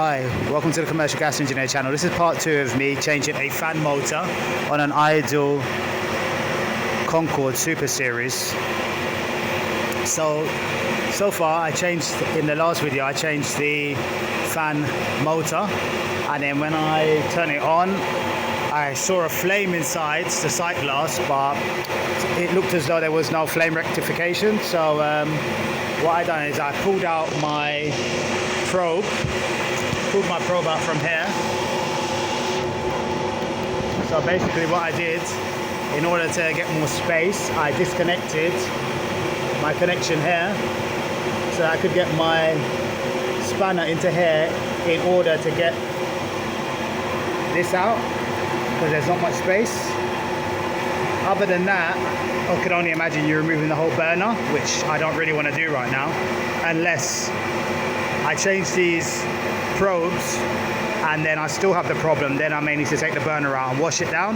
Hi, welcome to the Commercial Gas Engineer channel. This is part 2 of me changing a fan motor on an idle Concord Super Series. So far in the last video I changed the fan motor, and then when I turn it on I saw a flame inside the sight glass, but it looked as though there was no flame rectification. So what I done is I pulled out my probe out from here. So basically what I did, in order to get more space, I disconnected my connection here so I could get my spanner into here in order to get this out, because there's not much space. Other than that, I could only imagine you removing the whole burner, which I don't really want to do right now, unless I change these probes and then I still have the problem. Then I may need to take the burner out and wash it down.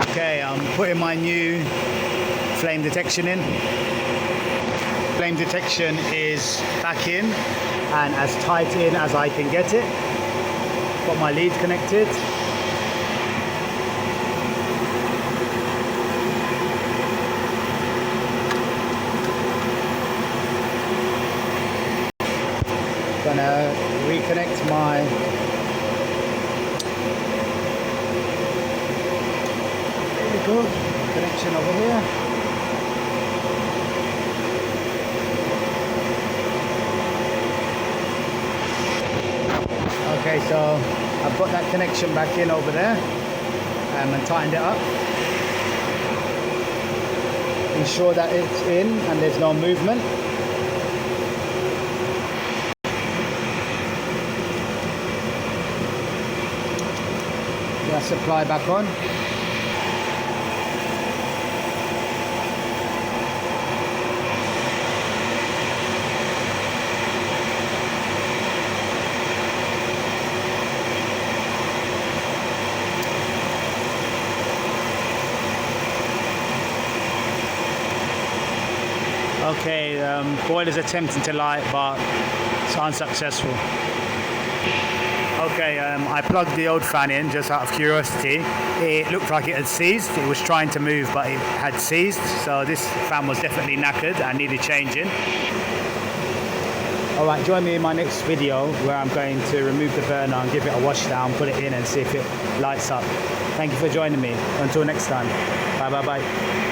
Okay, I'm putting my new flame detection in. Flame detection is back in and as tight in as I can get it. Got my lead connected. Gonna reconnect my connection over here. Okay, so I've got that connection back in over there and tightened it up. Ensure that it's in and there's no movement. Gas supply back on. Okay, boiler's attempting to light, but it's unsuccessful. Okay, I plugged the old fan in just out of curiosity. It looked like it had seized. It was trying to move, but it had seized. So this fan was definitely knackered and needed changing. Alright, join me in my next video where I'm going to remove the burner and give it a wash down, put it in and see if it lights up. Thank you for joining me. Until next time. Bye bye bye.